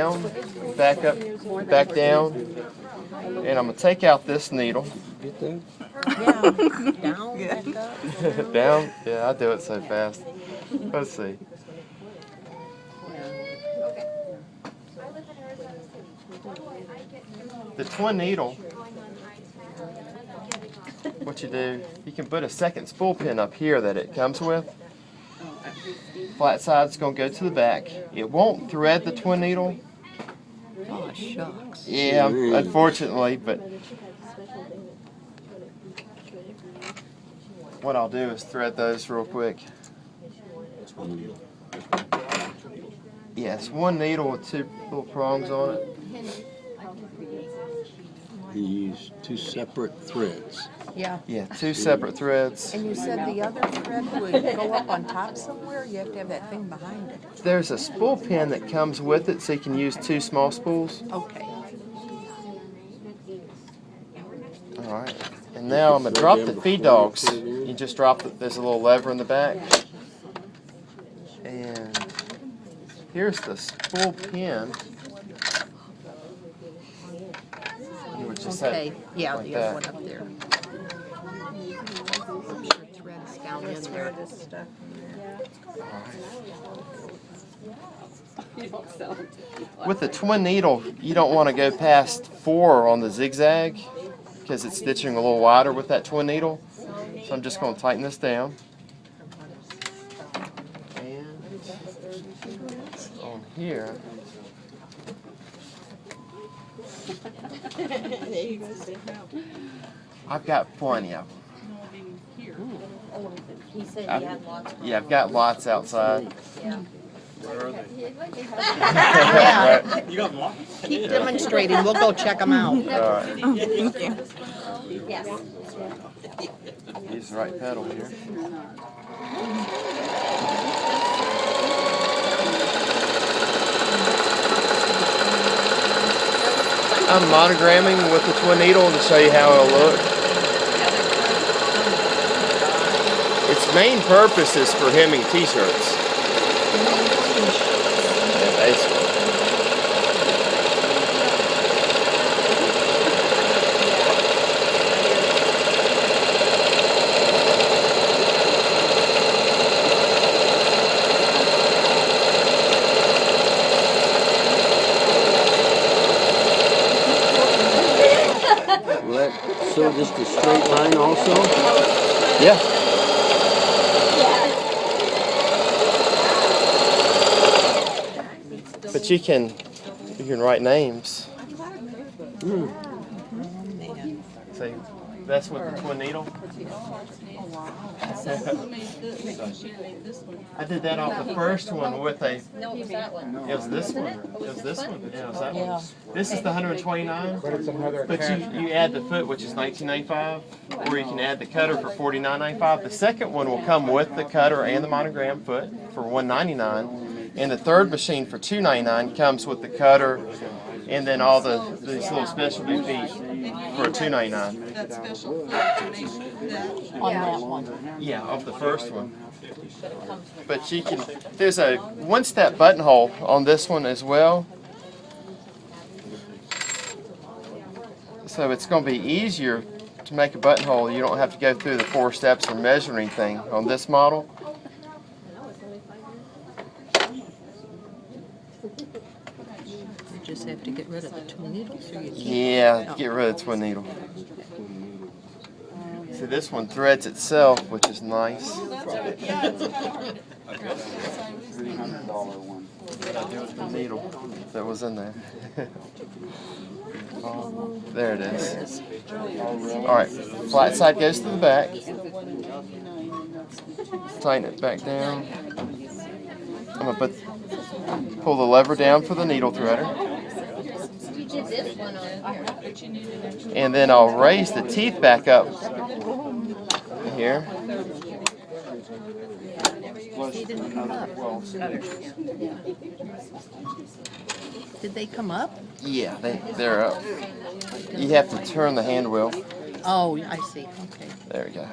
down, back up, back down, and I'm going to take out this needle. Get that? Yeah, down, back up. Down, yeah, I do it so fast. Let's see. The twin needle, what you do, you can put a second spool pin up here that it comes with. Flat side's going to go to the back. It won't thread the twin needle. Oh, shucks. Yeah, unfortunately, but what I'll do is thread those real quick. Yes, one needle with two little prongs on it. You use two separate threads. Yeah. Yeah, two separate threads. And you said the other thread would go up on top somewhere? You have to have that thing behind it. There's a spool pin that comes with it, so you can use two small spools. Okay. All right. And now I'm going to drop the feed dogs. You just drop it. There's a little lever in the back. And here's the spool pin. You would just Okay. have Yeah, like the other one that. up there. I'm sure thread's down in there. With the twin needle, you don't want to go past 4 on the zigzag because it's stitching a little wider with that twin needle. So I'm just going to tighten this down. And on here, I've got plenty of them. He said he had lots. Yeah, I've got lots outside. Yeah. Where are they? Yeah. You got them? Keep demonstrating. We'll go check them out. All right. Yes. Use the right pedal here. I'm monogramming with the twin needle to show you how it'll look. Its main purpose is for hemming t-shirts. Yeah, basically. Will that sew just a straight line also? Yeah. But you can write names. See, that's with the twin needle. I did that off the first one with a. No, it was that one. It was this one. It was this one. Yeah, it was that one. This is the 129. But you add the foot, which is $19.95, or you can add the cutter for $49.95. The second one will come with the cutter and the monogram foot for $199. And the third machine for $299 comes with the cutter and then all these little specialty feet for $299. That special donation, On that one. Yeah, of the first one. But you can, there's a one-step buttonhole on this one as well. So it's going to be easier to make a buttonhole. You don't have to go through the 4 steps or measure anything on this model. You just have to get rid of the twin needles, or you keep. Yeah, get rid of the twin needle. See, this one threads itself, which is nice. $300 one. What I do with the needle that was in there. Oh, there it is. Alright, flat side goes to the back. Tighten it back down. I'm going to pull the lever down for the needle threader. You did this one on here. And then I'll raise the teeth back up here. They didn't come up. Did they come up? Yeah, they're up. You have to turn the hand wheel. Oh, I see. Okay. There we go.